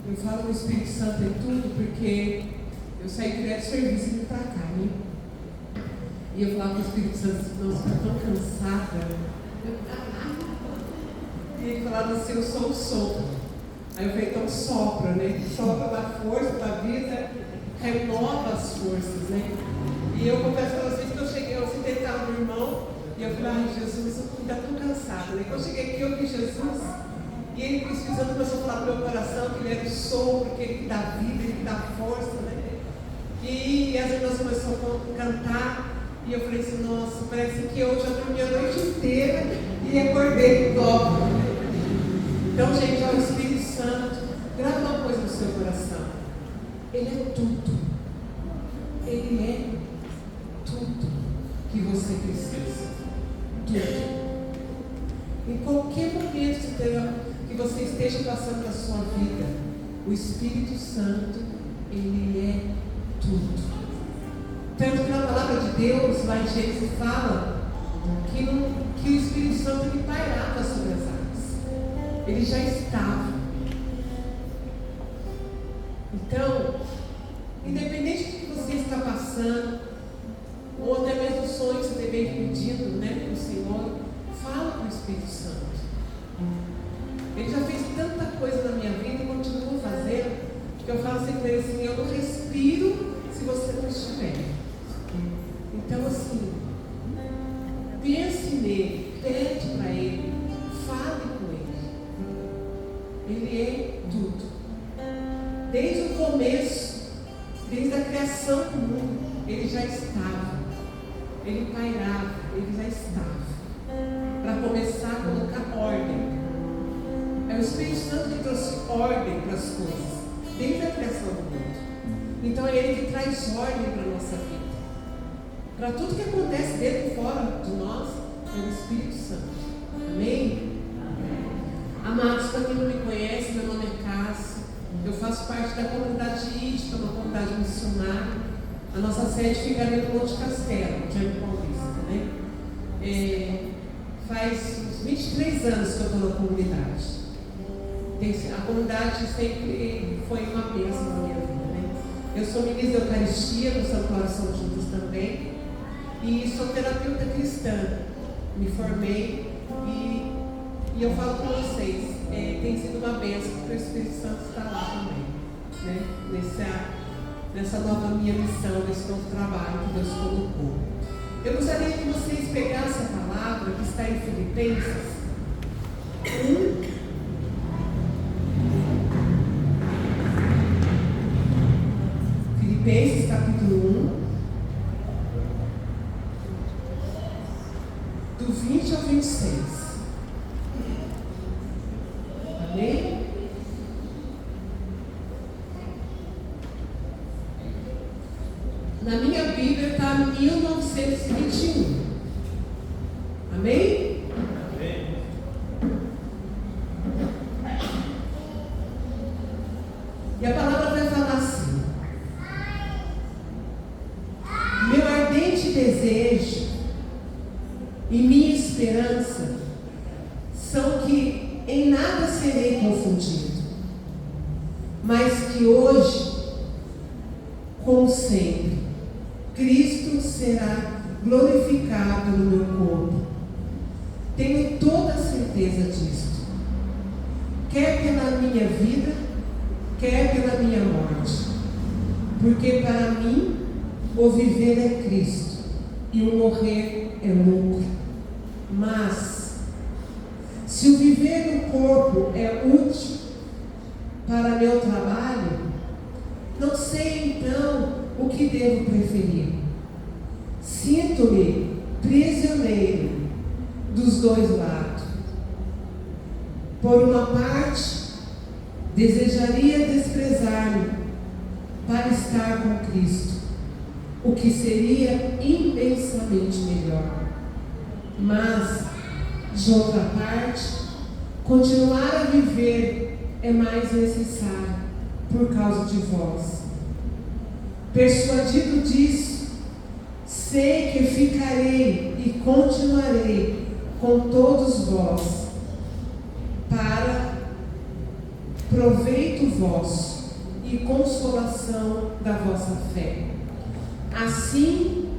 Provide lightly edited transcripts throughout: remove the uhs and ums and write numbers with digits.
Eu falo do Espírito Santo em tudo porque eu saí direto do serviço e vim para cá, né? E eu falava com o Espírito Santo, nossa, eu estou tão cansada. E ele falava assim, eu sou o sopro. Aí eu falei, então sopra, né? Sopra da força, da vida, renova as forças, né? E eu confesso para vocês que eu cheguei, eu sentei no meu irmão, e eu falei, ai Jesus, eu ainda estou cansada, né? Quando eu cheguei aqui, eu vi Jesus, e ele, o Espírito Santo começou a falar para o meu coração que ele era o sopro, que ele dá vida, ele dá força, né? E as irmãs começaram a cantar, e eu falei assim, nossa, parece que eu já dormi a noite inteira e acordei logo. Então, gente, ó, o Espírito Santo, grava uma coisa no seu coração. Ele é tudo. Ele é tudo que você precisa. Tudo. Em qualquer momento que você esteja passando na sua vida, o Espírito Santo, ele é tudo. Tanto que na palavra de Deus, lá em Gênesis, fala que o Espírito Santo ele pairava sobre as águas. Ele já estava. Então, independente do que você está passando, ou até mesmo sonhos que você vem pedindo, né, para o Senhor, fala para o Espírito Santo. Ele já fez tanta coisa na minha vida e continua fazendo, que eu falo sempre para ele assim, eu não respiro se você não estiver. Então assim, pense nele, pede para ele, fale com ele. Ele é tudo. Desde o começo, desde a criação do mundo, ele já estava. Ele pairava, ele já estava. Para começar a colocar ordem. É o Espírito Santo que trouxe ordem para as coisas, desde a criação do mundo. Então é ele que traz ordem para a nossa vida. Para tudo que acontece dentro e fora de nós, é o Espírito Santo. Amém? Amados, para quem não me conhece, meu nome é Cássia. Eu faço parte da comunidade ídica, uma comunidade missionária. A nossa sede fica ali no Monte Castelo, Jardim Paulista, né? Faz uns 23 anos que eu estou na comunidade. A comunidade sempre foi uma bênção na minha vida, né? Eu sou ministra da Eucaristia no Santuário São Judas também. E sou terapeuta cristã. Me formei e eu falo com vocês, tem sido uma bênção porque o Espírito Santo está lá também, né? Nessa nova minha missão, nesse novo trabalho que Deus colocou. Eu gostaria que vocês pegassem a palavra que está em Filipenses 1. Filipenses capítulo 1. Do 20 ao 26. Amém? Na minha Bíblia está 1921. Amém? Amém. E a palavra vai falar assim: meu ardente desejo e minha esperança são que em nada serei confundido, mas que hoje, como sempre, Cristo será glorificado no meu corpo. Tenho toda a certeza disto, quer pela minha vida, quer pela minha morte, porque para mim o viver é Cristo e o morrer é lucro. Mas, se o viver no corpo é útil para meu trabalho, não sei então o que devo preferir. Sinto-me prisioneiro dos dois lados. Por uma parte, desejaria desprezar-me para estar com Cristo, o que seria imensamente melhor. Mas, de outra parte, continuar a viver é mais necessário por causa de vós. Persuadido disso, sei que ficarei e continuarei com todos vós para proveito vosso e consolação da vossa fé. Assim,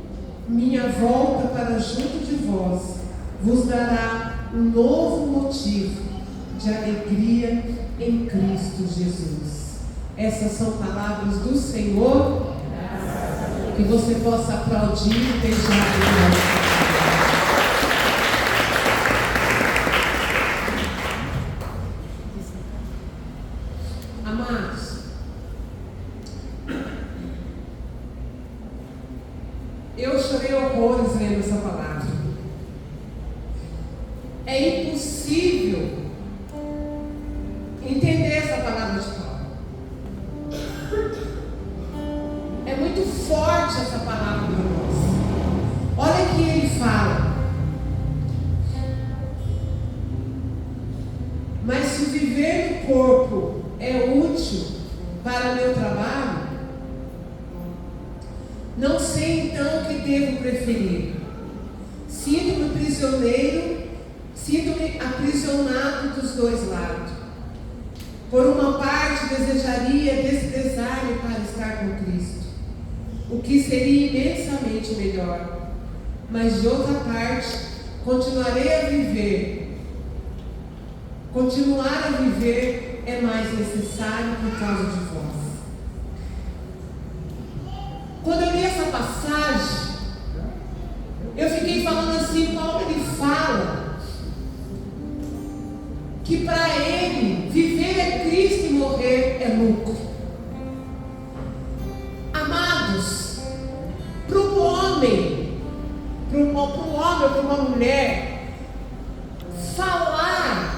minha volta para junto de vós vos dará um novo motivo de alegria em Cristo Jesus. Essas são palavras do Senhor. Que você possa aplaudir e beijar a Deus. Amados, eu chorei horrores lendo essa palavra. É impossível entender essa palavra de Paulo. É muito forte essa palavra para nós. Olha que ele fala: mas se viver no corpo é útil para meu trabalho, não sei então o que devo preferir. Sinto-me prisioneiro, sinto-me aprisionado dos dois lados. Por uma parte desejaria desprezar-me para estar com Cristo, o que seria imensamente melhor, mas de outra parte continuarei a viver. Continuar a viver é mais necessário por causa de vós. Quando eu li essa passagem, eu fiquei falando assim: Paulo, ele fala que para ele viver é Cristo e morrer é lucro. Amados, para um homem, para ou para uma mulher falar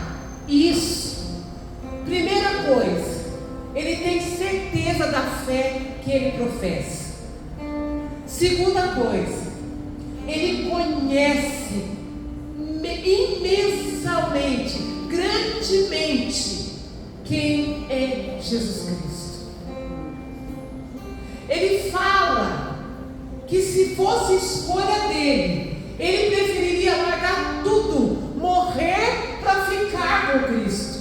isso, primeira coisa, ele tem certeza da fé que ele professa. Segunda coisa, ele conhece imensamente, grandemente quem é Jesus Cristo. Ele fala que se fosse escolha dele, ele preferiria largar tudo, morrer para ficar com Cristo.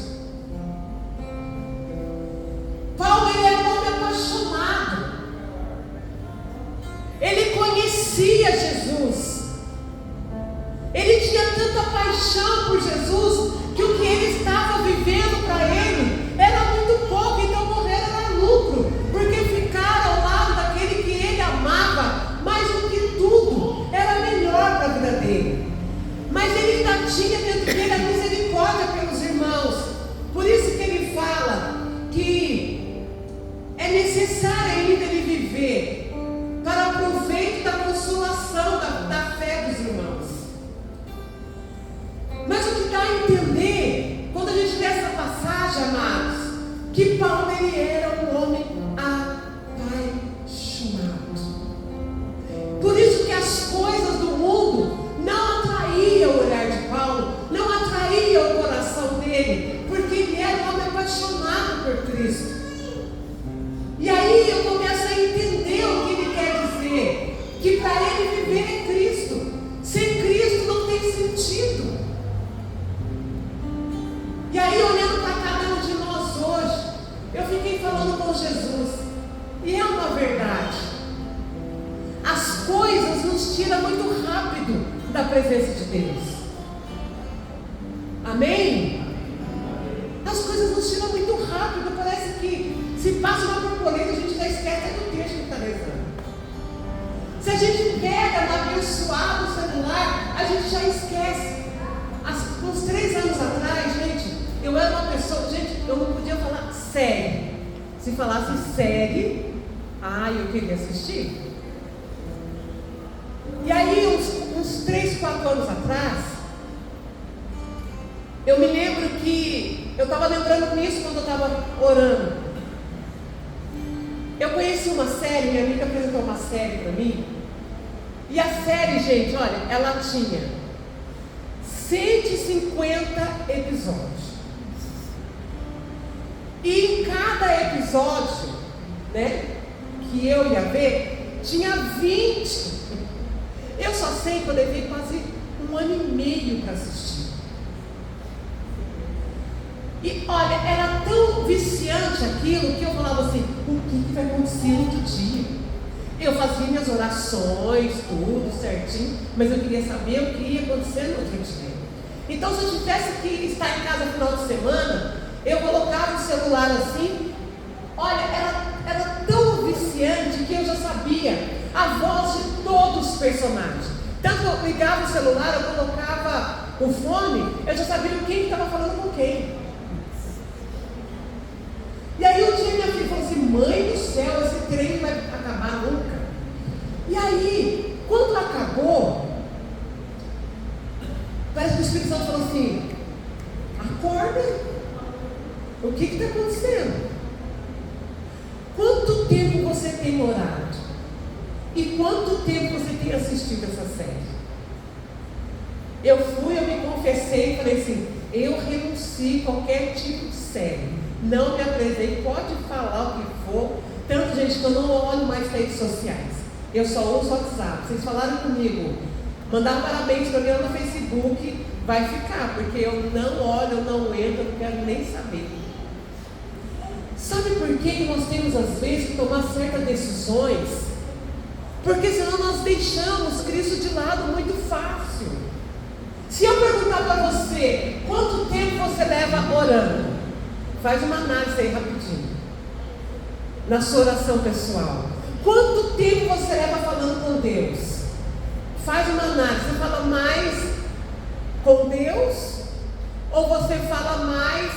Paulo, ele é um homem apaixonado. Ele conhecia Jesus. Ele tinha tanta paixão por Jesus que o que ele estava vivendo para ele era muito pouco, então morrer era lucro, porque ficar ao lado daquele que ele amava mais do que tudo era melhor para a vida dele. Mas ele ainda tinha dentro dele a misericórdia pelos irmãos. Por isso que ele fala que é necessário ainda ele viver para o proveito da consolação da fé dos irmãos. Mas o que dá a entender, quando a gente lê essa passagem, amados, que Paulo, ele era um homem apaixonado. Por isso que as coisas do mundo não atraíam o olhar de Paulo, não atraíam o coração dele, porque ele era um homem apaixonado por Cristo. E aí eu começo a entender o que ele quer dizer, que para ele viver é Cristo. Sem Cristo não tem sentido. E aí, olhando para cada um de nós hoje, eu fiquei falando com Jesus, e é uma verdade. As coisas nos tiram muito rápido da presença de Deus. Amém? As coisas nos tiram muito rápido. Parece que se passa uma borboleta, a gente já esquece do texto que está rezando. Se a gente pega no abençoado celular, a gente já esquece. Uns 3 anos atrás, gente, eu era uma pessoa, gente, eu não podia falar série. Se falasse série, eu queria assistir. E aí, uns 3, 4 anos atrás, eu me lembro que eu estava lembrando nisso quando eu estava orando. Eu conheci uma série, minha amiga apresentou uma série para mim. E a série, gente, olha, ela tinha 150 episódios. E em cada episódio, que eu ia ver, tinha 20. Eu só sei que eu levei quase 1 ano e meio para assistir. E olha, era tão viciante aquilo que eu falava assim: o que vai acontecer no outro dia? Eu fazia minhas orações, tudo certinho, mas eu queria saber o que ia acontecer no outro dia. Então, se eu tivesse que estar em casa no final de semana, eu colocava o celular assim. Olha, era tão viciante que eu já sabia a voz de todos os personagens. Tanto que eu ligava o celular, eu colocava o fone, eu já sabia quem estava falando com quem. E aí um dia minha filha falou assim: mãe do céu, esse trem não vai acabar nunca. E aí, quando acabou, parece que o Espírito Santo falou assim: acorda, o que está acontecendo? Quanto tempo você tem orado? E quanto tempo você tem assistido essa série? Eu me confessei e falei assim: eu renuncio a qualquer tipo de série. Não me apresente, pode falar o que for. Tanto, gente, que eu não olho mais redes sociais. Eu só uso o WhatsApp. Vocês falaram comigo, mandar parabéns para mim no Facebook, vai ficar, porque eu não olho, eu não entro, eu não quero nem saber. Sabe por que nós temos às vezes que tomar certas decisões? Porque senão nós deixamos Cristo de lado muito fácil. Se eu perguntar para você, quanto tempo você leva orando? Faz uma análise aí rapidinho, na sua oração pessoal. Quanto tempo você leva falando com Deus? Faz uma análise. Você fala mais com Deus? Ou você fala mais?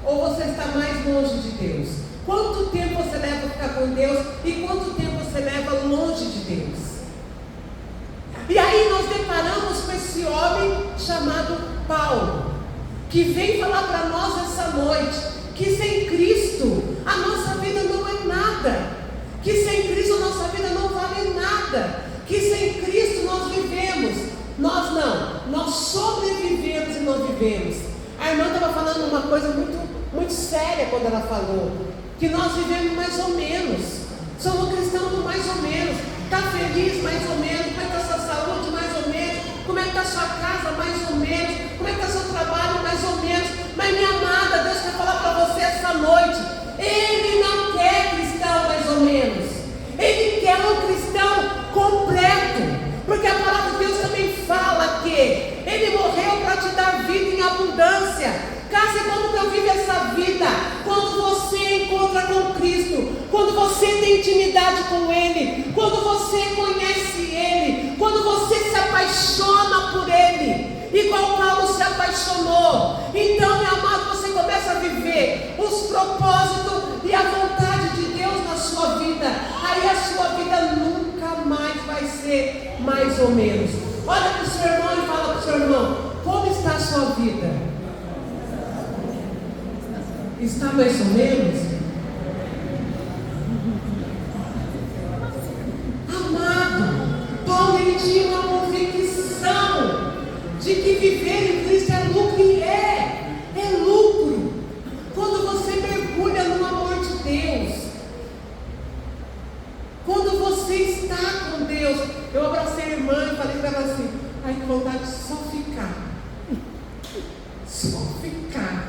Ou você está mais longe de Deus? Quanto tempo você leva a ficar com Deus? E quanto tempo você leva longe de Deus? E aí nós deparamos com esse homem chamado Paulo, que vem falar para nós essa noite que sem Cristo a nossa vida não é nada, que sem Cristo a nossa vida não vale nada, que sem Cristo nós vivemos, nós sobrevivemos e não vivemos. A irmã estava falando uma coisa muito séria quando ela falou, que nós vivemos mais ou menos, somos cristãos mais ou menos. Está feliz mais ou menos? Como é que está a sua saúde mais ou menos? Como é que está a sua casa mais ou menos? Como é que está o seu trabalho mais ou menos? Mas minha amada, Deus quer falar para você essa noite: Ele não quer cristão mais ou menos, Ele quer um cristão completo, porque a palavra de Deus também fala que Ele morreu para te dar vida em abundância. Casa, quando eu vivo essa vida, quando você encontra com Cristo, quando você tem intimidade com Ele, quando você conhece Ele, quando você se apaixona por Ele, igual Paulo se apaixonou, então, meu amado, você começa a viver os propósitos e a vontade de Deus na sua vida. Aí a sua vida nunca mais vai ser mais ou menos. Olha para o seu irmão e fala para o seu irmão: como está a sua vida? Está mais ou menos? Amado, Paulo ele tinha uma convicção de que viver em Cristo é lucro, e é lucro. Quando você mergulha no amor de Deus, quando você está com Deus. Eu abracei a irmã e falei para ela assim: ai, que vontade de só ficar. Só ficar.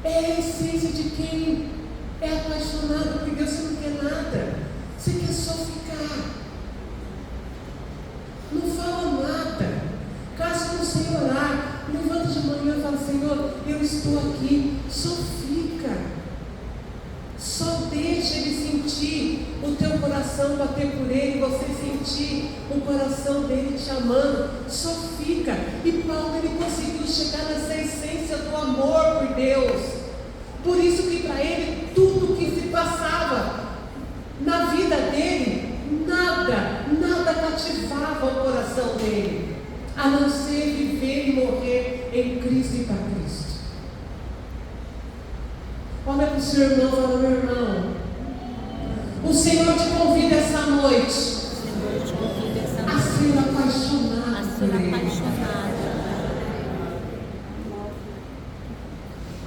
É a essência de quem é apaixonado por Deus. Você não quer nada, você quer só ficar. Não fala nada. Caso não sei orar, levanta de manhã e fala: Senhor, eu estou aqui. Só fica. Só deixa Ele sentir o teu coração bater por Ele, você sentir o coração dele te amando. Só fica. E Paulo ele conseguiu chegar nessa essência do amor por Deus. Por isso que para ele tudo que se passava na vida dele, nada cativava o coração dele, a não ser viver e morrer em Cristo e para Cristo. Olha para o seu irmão e fala: meu irmão, o Senhor te convida essa noite a ser apaixonado por Ele.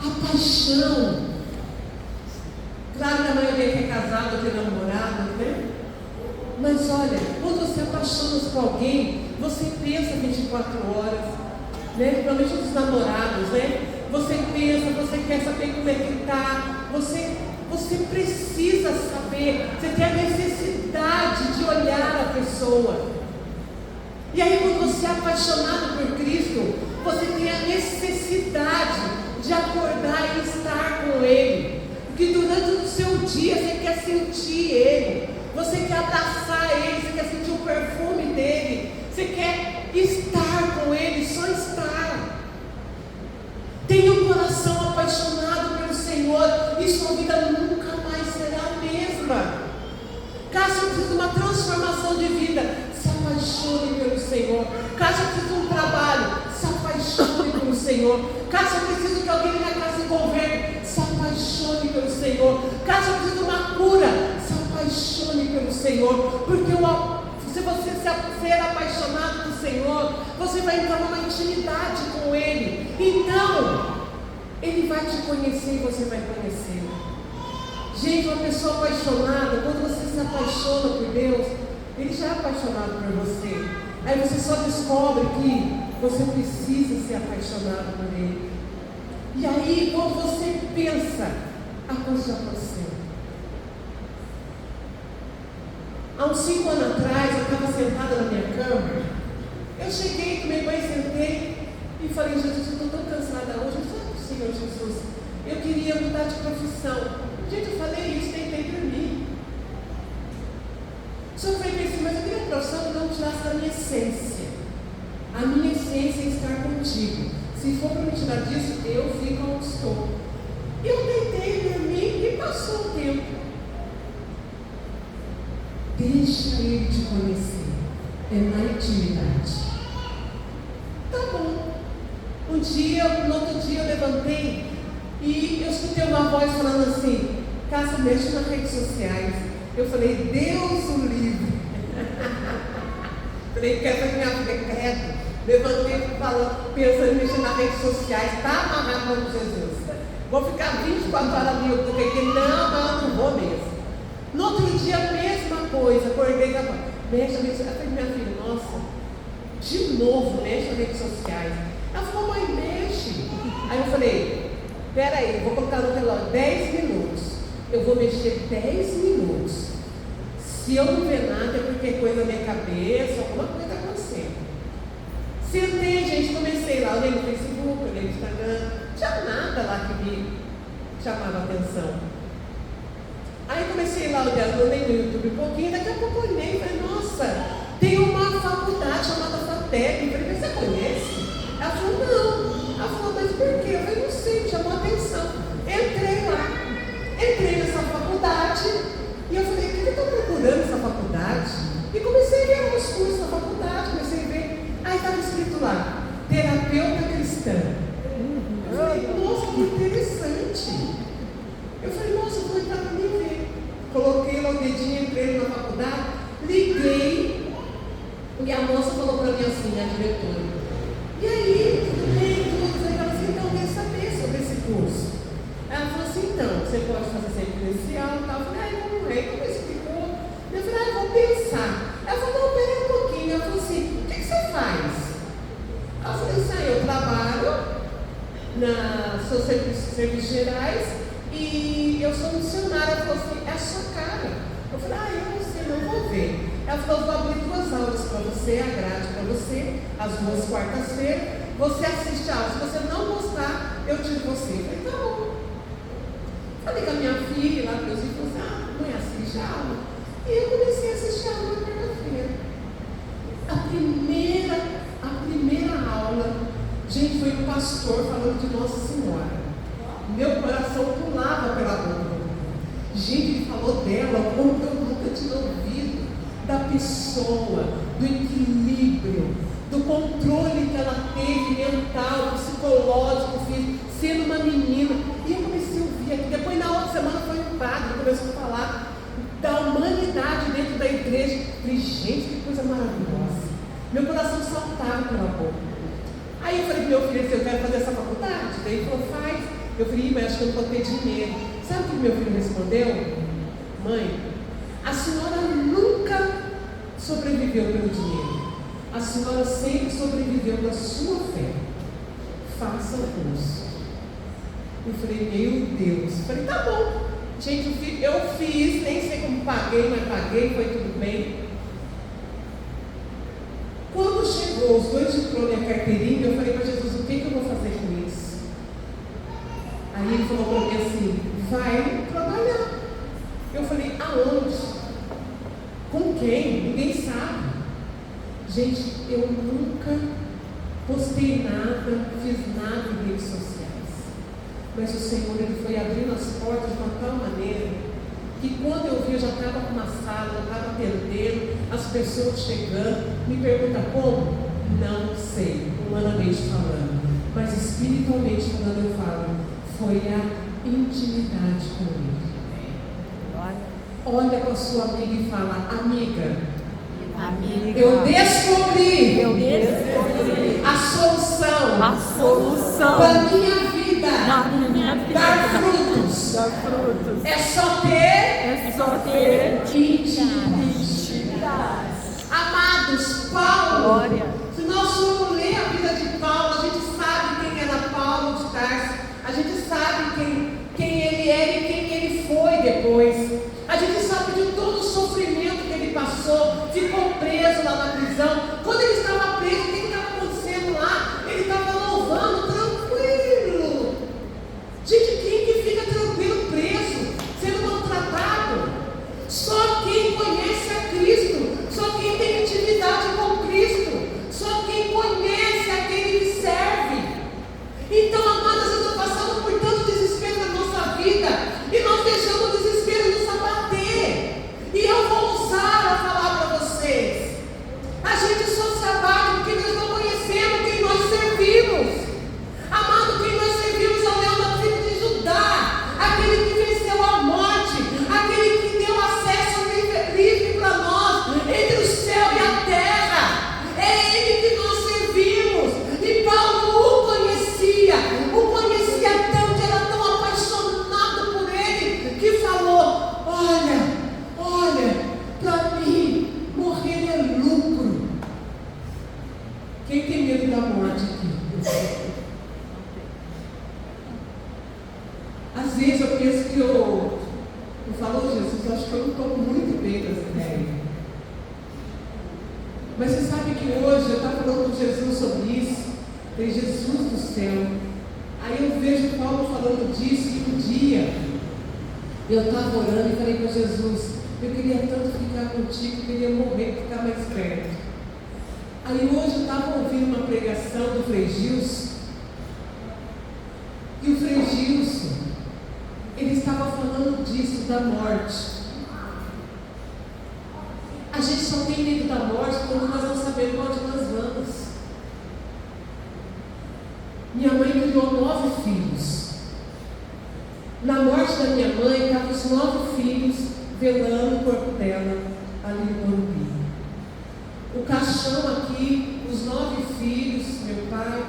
A paixão. Claro que a maioria que é casado, que é namorado, né? Mas olha, quando você apaixona por alguém, você pensa 24 horas, né? Principalmente dos namorados, né? Você pensa, você quer saber como é que está, você precisa saber, você tem a necessidade de olhar a pessoa. E aí, quando você é apaixonado por Cristo, você tem a necessidade de acordar e estar com Ele. Porque durante o seu dia você quer sentir Ele, você quer abraçar Ele, você quer sentir o perfume dEle, você quer estar com Ele, só estar. Tenha um coração apaixonado pelo Senhor e sua vida nunca mais será a mesma. Caso você precise de uma transformação de vida, se apaixone pelo Senhor. Caso você precise de um trabalho, se apaixone pelo Senhor. Caso você precise que alguém na casa se converte, se apaixone pelo Senhor. Caso você precise de uma cura, se apaixone pelo Senhor. Porque se você ser apaixonado pelo Senhor, você vai entrar numa intimidade com Ele. Então, Ele vai te conhecer e você vai conhecê-lo. Gente, uma pessoa apaixonada, quando você se apaixona por Deus, Ele já é apaixonado por você. Aí você só descobre que você precisa ser apaixonado por Ele. E aí, quando você pensa, a coisa já aconteceu. Há uns 5 anos atrás, eu estava sentada na minha cama. Eu cheguei, tomei banho, sentei e falei: Jesus, eu estou tão cansada hoje. Eu falei: Senhor Jesus, eu queria mudar de profissão. Gente, eu falei isso, tentei dormir. Só que eu falei assim: mas eu queria uma profissão que não tirasse da minha essência. A minha essência é estar contigo. Se for para me tirar disso, eu fico onde estou. Eu tentei dormir e passou o tempo. Deixa Ele te conhecer. É na intimidade. Tá bom. No outro dia eu levantei e eu escutei uma voz falando assim: Cássia, mexe nas redes sociais. Eu falei: Deus o livre. Falei: quero que minha filha credo. Levantei pensando em mexer nas redes sociais. Está amarrado com Jesus. Vou ficar 24 horas no YouTube aqui. Não vou mesmo. No outro dia, a mesma coisa. Acordei e falei: mexe nas redes sociais. Eu falei: minha filha, nossa, de novo, mexe nas redes sociais. Ela falou: mãe, mexe. Aí eu falei: peraí, vou colocar no relógio 10 minutos. Eu vou mexer 10 minutos. Se eu não ver nada, é porque é coisa na minha cabeça, alguma coisa está acontecendo. Sentei, gente, comecei lá, olhei no Facebook, olhei no Instagram, não tinha nada lá que me chamava a atenção. Aí comecei lá, olhei no YouTube um pouquinho, daqui a pouco olhei e falei: nossa, tem uma faculdade chamada FATEC. Eu falei: mas você conhece? Ela falou: não. Ela falou: mas por quê? Eu falei: não sei, chamou a atenção. Entrei lá. Entrei nessa faculdade e eu falei: o que eu estou procurando nessa faculdade? E comecei a ver os cursos da faculdade, comecei a ver. Aí estava escrito lá: terapeuta cristã. Eu falei: nossa, que interessante. Eu falei: nossa, eu vou entrar para mim ver. Coloquei lá o dedinho, entrei na faculdade, liguei e a moça falou para mim assim, a diretora: e aí, tudo bem, tudo? Ela falou assim: então, eu quero saber sobre esse curso. Ela falou assim: então, você pode fazer sem credencial e tal. Eu falei: vamos ver, como explicou? Eu falei: vou pensar. Ela falou: não, pera um pouquinho. Ela falou assim: o que você faz? Ela falou assim: eu trabalho sou serviços gerais e eu sou missionária. Ela falou assim: é a sua cara. Eu falei: eu não sei, não vou ver. Ela falou: vou abrir 2 aulas para você, a grade para você, as 2 quartas-feiras. Você assiste a aula. Se você não gostar, eu tiro você. Eu falei: tá bom. Falei com a minha filha lá, meus filhos, falou assim: mãe, assiste a aula. E eu comecei a assistir a aula na quarta-feira. A primeira aula, gente, foi um pastor falando de Nossa Senhora. Meu coração pulava pela boca. Gente, ele falou dela como eu nunca tinha ouvido. Da pessoa, do equilíbrio, do controle que ela teve mental, psicológico, físico, sendo uma menina. E eu comecei a ouvir aqui. Depois, na outra semana, foi um padre, começou a falar da humanidade dentro da igreja. Eu falei: gente, que coisa maravilhosa. Meu coração saltava pela boca. Aí eu falei para meu filho assim: eu quero fazer essa faculdade. Daí ele falou: faz. Eu falei: mas acho que eu não vou ter dinheiro. Sabe o que meu filho respondeu? Mãe, a senhora nunca sobreviveu pelo dinheiro. A senhora sempre sobreviveu da sua fé. faça o curso. Eu falei, meu Deus. Eu falei, tá bom. Gente, eu fiz, nem sei como paguei, mas paguei, foi tudo bem. Quando chegou os 2 diplomas e a carteirinha, eu falei para Jesus, o que eu vou fazer com isso? Aí ele falou para mim assim, vai trabalhar. Eu falei, aonde? Com quem? Ninguém sabe. Gente, eu nunca postei nada, fiz nada em redes sociais. Mas o Senhor, Ele foi abrindo as portas de uma tal maneira que quando eu vi, eu já estava com uma sala, eu estava atendendo, as pessoas chegando, me perguntam como? Não sei, humanamente falando, mas espiritualmente falando, eu falo, foi a intimidade com Ele. Olha para a sua amiga e fala, amiga, eu descobri a solução para a minha vida, dar frutos. É só ter intimidade. Amados, Paulo, se nós formos ler a vida de Paulo, a gente sabe quem era Paulo de Tarso, a gente sabe quem ele era e quem ele foi depois. A gente sabe de todo o sofrimento que ele passou, ficou preso lá na prisão. Quando ele estava preso, o que estava acontecendo lá? Ele estava louvando, tranquilo. Gente, quem que fica tranquilo preso, sendo maltratado? Só quem conhece a Cristo, só quem tem intimidade com Cristo, só quem conhece aquele que serve. Então, amadas, eu estou passando por tanto desespero na nossa vida e nós deixamos o desespero nos abater. E eu vou usar a falar para vocês. A gente só se abate porque nós não conhecemos quem nós servimos. Amado, quem nós servimos é o leão da tribo de Judá, aquele que venceu a morte, aquele que deu acesso livre para nós, entre o céu e a terra. É Ele que nós servimos. E Paulo o conhecia tanto, era tão apaixonado por ele, que falou, olha, para mim, morrer é lucro. Quem tem medo da morte aqui? Às vezes eu penso que eu falo, Jesus, eu acho que eu não estou muito bem das ideias. Mas você sabe que hoje eu estava falando com Jesus sobre isso, tem Jesus do céu. Aí eu vejo Paulo falando disso, e um dia eu estava orando e falei para Jesus, eu queria tanto ficar contigo, eu queria morrer, ficar mais perto. Aí hoje eu estava ouvindo uma pregação do Frei Gilson, e o Frei Gilson, ele estava falando disso, da morte. A gente só tem medo da morte quando nós não sabemos onde nós vamos. Minha mãe criou 9 filhos. Na morte da minha mãe, estavam os 9 filhos velando o corpo dela ali no Morumbi. O caixão aqui, os 9 filhos, meu pai,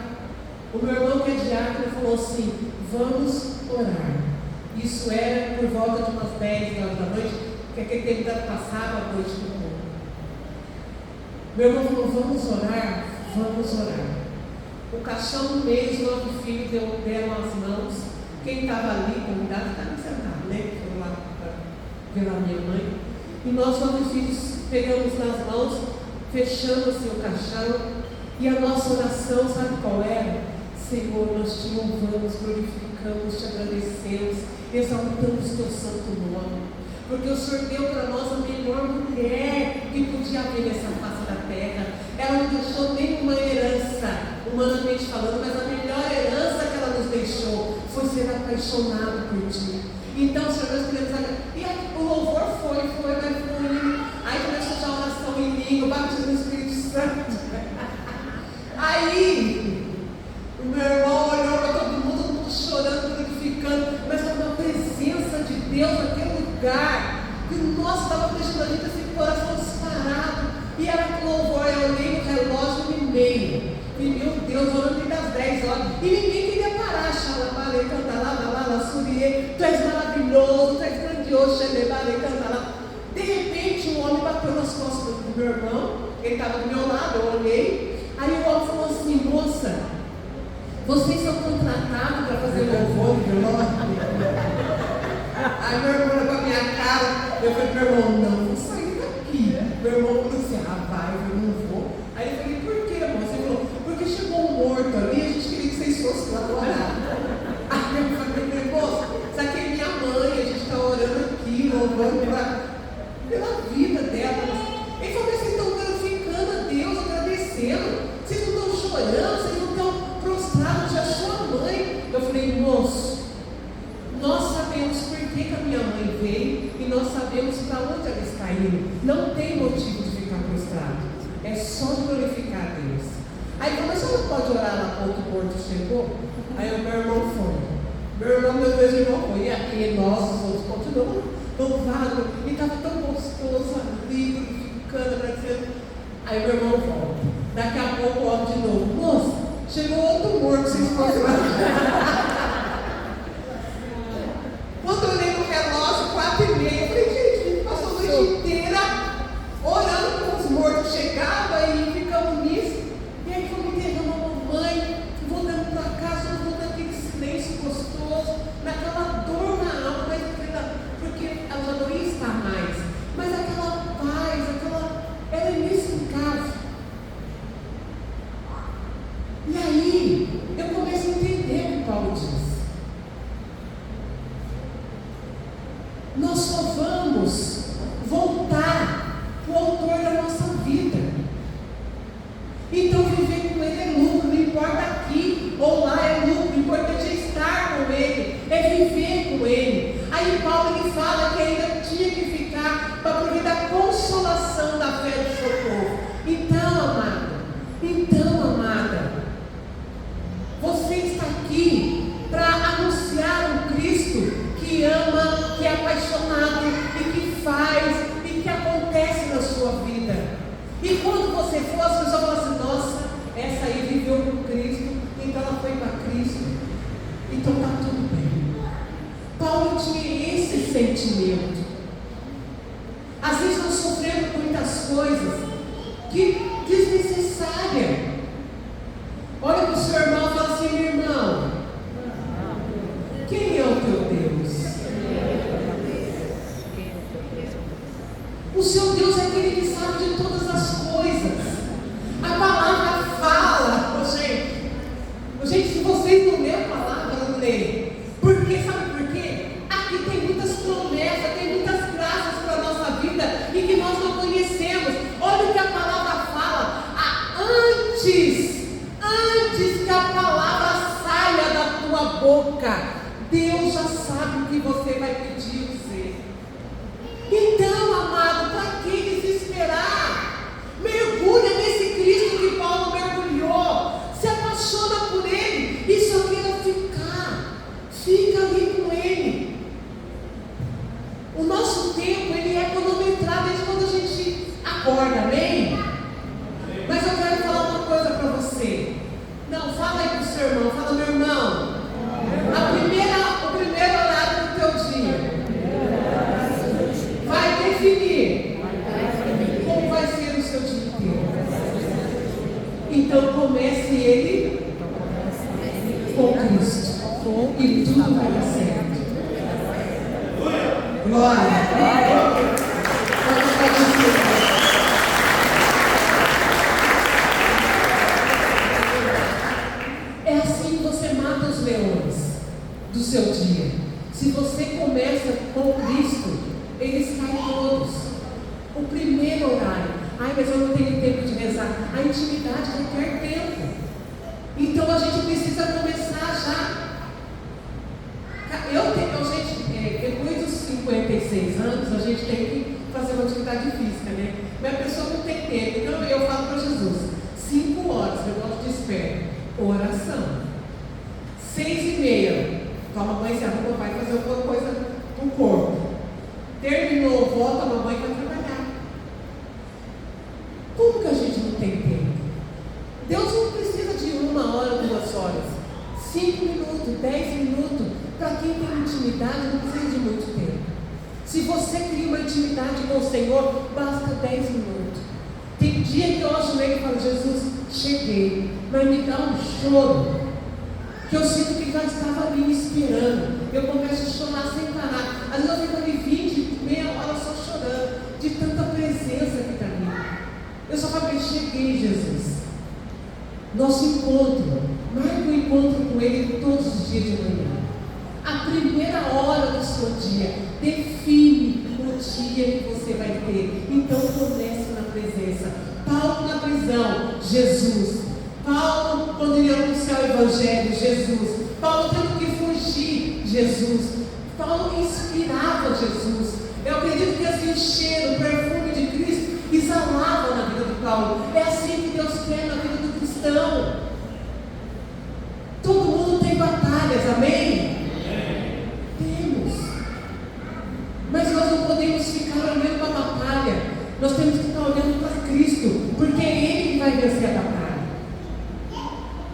o meu irmão que é diácono falou assim, vamos orar. Isso era por volta de umas 10 horas da noite, porque aquele tempo passava a noite do mundo. Meu irmão falou, vamos orar, vamos orar. O caixão no meio, os 9 filhos deram as mãos. Quem estava ali, convidado, estava sentado, né? Foi lá pela minha mãe. E nós, 9 filhos, pegamos nas mãos, fechamos assim, o caixão. E a nossa oração, sabe qual era? Senhor, nós te louvamos, glorificamos, te agradecemos, exaltamos teu santo nome. Porque o Senhor deu para nós a melhor mulher que podia haver nessa face da terra. Ela não deixou nenhuma herança, humanamente falando, mas a melhor herança que ela nos deixou foi ser apaixonado por ti. Então, Senhor, nós queremos agradecer. E aí, o louvor foi. Aí começou já a oração em língua, batismo no Espírito Santo. Aí, o meu irmão olhou para todo mundo chorando, glorificando, mas era uma presença de Deus naquele lugar, que nossa, estava deixando a gente assim, coração disparado, e era louvor. Eu olhei no relógio e meio, e meu Deus, orando das 10 horas, e ninguém queria parar. Xalabale, canta lá, surie, tu és maravilhoso, tu és grandioso, xelebale, canta lá. De repente, um homem bateu nas costas do meu irmão, ele estava do meu lado, eu olhei, aí o homem falou assim, moça, Vocês são contratados para fazer louvor de glória? Aí meu irmão olhou para a minha cara, eu falei, meu irmão, não vou sair daqui. Meu irmão falou assim, vai, eu não vou. Aí eu falei, por quê, irmão? Você falou, porque chegou um morto ali, a gente queria que vocês fossem lá orar. Aí eu falei, moço, isso aqui é minha mãe, a gente está orando aqui, louvando pela vida dela. Ele falou, mas vocês estão glorificando a Deus, agradecendo. Vocês não estão chorando, vocês não estão prostrados de a sua mãe. Eu falei, moço, nós sabemos por que a minha mãe veio e nós sabemos para onde ela está indo. Não tem motivo de ficar prostrado. É só glorificar a Deus. Aí ele falou, mas você não pode orar lá quando o morto chegou? Aí o meu irmão foi. Meu irmão, meu Deus, irmão foi. E aqui nós, os outros, continuamos louvando. E estava tão gostoso ali, glorificando, agradecendo. Aí meu irmão volta. Daqui a pouco eu olho de novo. Moça, chegou outro morto, vocês podem lá. Quando eu olhei no relógio, 4h30, eu falei, gente, a gente passou a noite inteira orando para os mortos chegavam e ficamos nisso. E aí fomos enterrando a mamãe, voltando para casa, voltando aquele silêncio gostoso, naquela dor na alma, porque ela já não ia estar mais. Mas aquela paz, era inexplicável. E aí, eu começo a entender o que Paulo diz. Nós só vamos voltar para o autor da nossa vida. Então viver com ele é lucro, não importa aqui ou lá é lucro, o importante é estar com ele, é viver com ele. Aí Paulo ele fala que ainda tinha que ficar para prover a consolação da fé do seu povo. Então amada, você está aqui para anunciar um Cristo que ama, que é apaixonado e que faz e que acontece na sua vida. E quando você for, as pessoas falam assim, nossa, essa aí viveu com Cristo, então ela foi para Cristo, então está tudo bem. Paulo tinha esse sentimento. Às vezes nós sofremos muitas coisas que desnecessárias. Olha para o seu irmão e fala assim, meu irmão, quem é o teu Deus? O seu Deus é aquele que sabe de todas as coisas. A palavra fala, gente, se vocês não lerem a palavra, não leem. Porque, sabe por quê? Aqui tem muitas promessas, tem muitas graças para a nossa vida e que nós não conhecemos. Olha o que a palavra fala. Antes que a palavra saia da tua boca, Deus já sabe o que você vai pedir ou dizer. Então, amado, para que desesperar? Mergulha nesse Cristo que Paulo mergulhou. Se apaixona por Ele e só queira ficar. Fica ali com Ele. O nosso tempo, ele é cronometrado desde quando a gente acorda, amém? Mas eu quero falar uma coisa para você. Não, fala aí para o seu irmão, fala, meu irmão. O primeiro horário do teu dia vai definir como vai ser o seu dia inteiro. Então comece ele com Cristo e tudo vai dar certo. Glória. É assim que você mata os leões do seu dia. Se você começa com Cristo, eles caem todos. O primeiro horário. Ai, mas eu não tenho tempo de rezar. A intimidade requer tempo. Então a gente precisa começar já. Depois dos 56 anos, a gente tem que fazer uma atividade física, né? Mas a pessoa não tem tempo. Então eu falo para Jesus, 5 horas, eu gosto de espera. Oração. 6h30, toma banho, se arruma, vai fazer alguma coisa no corpo. Terminou, volta, toma banho e vai trabalhar. Como que a gente não tem tempo? Deus não precisa de 1 hora, 2 horas. 5 minutos, 10 minutos. Para quem tem intimidade, não precisa de muito tempo. Se você cria uma intimidade com o Senhor, basta 10 minutos. Tem dia que eu ajoelho e falo, Jesus, cheguei, mas me dá um choro. que eu sinto que já estava ali me esperando. Eu começo a chorar sem parar. Às vezes eu fico ali 20, meia hora só chorando, de tanta presença que está ali. Eu só falei, cheguei, Jesus. Nosso encontro, marque um encontro com Ele todos os dias de manhã. A primeira hora do seu dia, define o dia que você vai ter. Então comece na presença. Paulo na prisão, Jesus. Paulo quando ele anunciou o Evangelho, Jesus. Paulo tendo que fugir, Jesus. Paulo inspirava Jesus. Eu acredito que assim o cheiro, o perfume de Cristo exalava na vida de Paulo. É assim que Deus quer na vida do cristão. Todo mundo tem batalhas, amém? Temos. Mas nós não podemos ficar olhando para a batalha. Nós temos que estar olhando para Cristo, porque é Ele que vai vencer a batalha.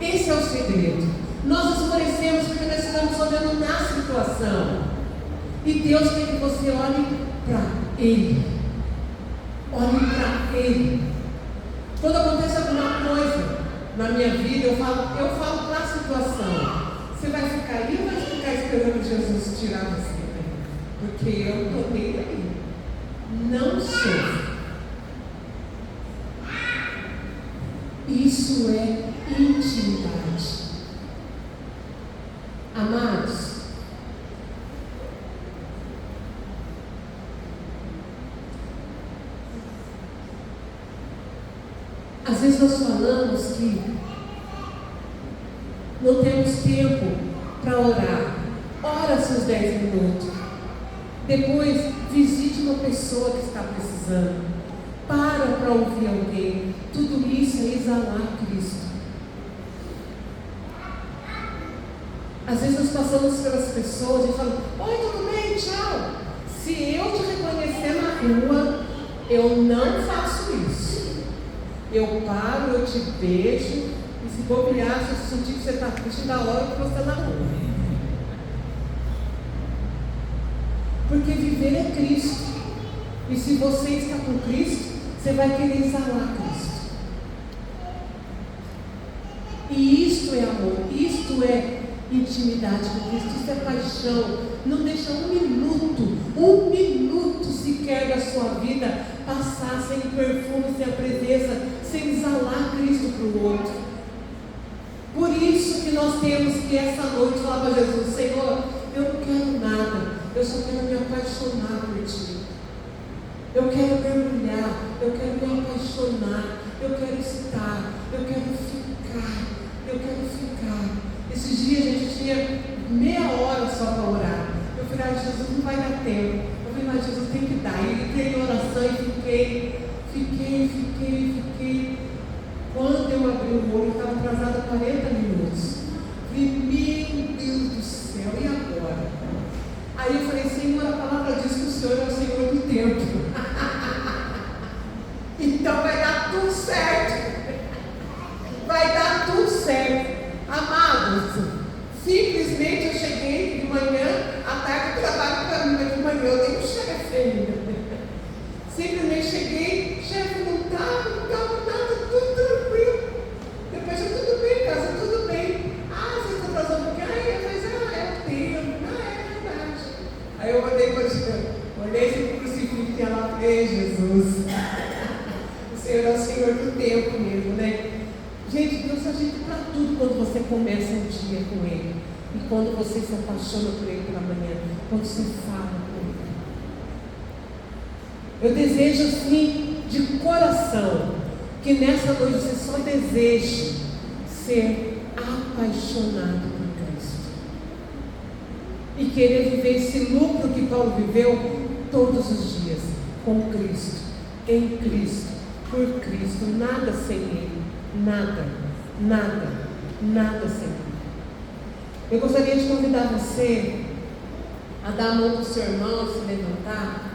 Esse é o segredo. Nós esmorecemos porque nós estamos olhando na situação. E Deus quer que você olhe para Ele. Olhe para Ele. Quando acontece alguma coisa na minha vida, eu falo para a situação. Você vai ficar aí ou vai ficar esperando Jesus tirar você? Porque eu não estou nem aí. Não sofro. Isso é intimidade. Amados, às vezes nós falamos que não temos tempo para orar. Ora seus 10 minutos. Depois visite uma pessoa que está precisando. Para ouvir alguém. Tudo isso é exalar Cristo. Às vezes nós passamos pelas pessoas e falamos: oi, tudo bem? Tchau. Se eu te reconhecer na rua, eu não faço isso. Eu paro, eu te beijo, e se bobear, se eu sentir que você está triste, na hora que você está na rua. Porque viver é Cristo. E se você está com Cristo, você vai querer exalar Cristo. E isto é amor, isto é intimidade com Cristo, isto é paixão. Não deixa um minuto sequer da sua vida passar sem perfume, sem a presença, sem exalar Cristo para o outro. Por isso que nós temos que essa noite falar para Jesus: Senhor, eu não quero nada, eu só quero me apaixonar por Ti. Eu quero mergulhar, eu quero me apaixonar, eu quero estar, eu quero ficar. Esses dias a gente tinha meia hora só para orar. Eu falei: Jesus, não vai dar tempo. Eu falei: mas Jesus, tem que dar. E entrei em oração e fiquei. Quando eu abri o olho, eu estava atrasada 40 minutos. Falei: meu Deus do céu, e agora? Aí eu falei: Senhor, a palavra diz que o Senhor é o Senhor do tempo. Então vai dar tudo certo. Vai dar tudo certo. Amados, simplesmente eu cheguei de manhã, à tarde eu trabalho para mim, mas de manhã eu tenho chefe ainda. Simplesmente cheguei, chefe, não estava nada, tudo tranquilo. Depois eu: tudo bem, casa, tudo bem. Você está atrasando porque é o tempo. É verdade. Aí eu olhei esse crucifixo que ela fez, Jesus. O Senhor é o Senhor do tempo mesmo, né? Gente, Deus ajeita para tudo quando você começa um dia com Ele. E quando você se apaixona por Ele pela manhã. Quando você fala com Ele. Eu desejo assim, de coração, que nessa noite você só deseje ser apaixonado por Cristo. E querer viver esse lucro que Paulo viveu todos os dias. Com Cristo, em Cristo, por Cristo. Nada sem Ele. Nada sem Ele. Eu gostaria de convidar você a dar a mão para o seu irmão, se levantar.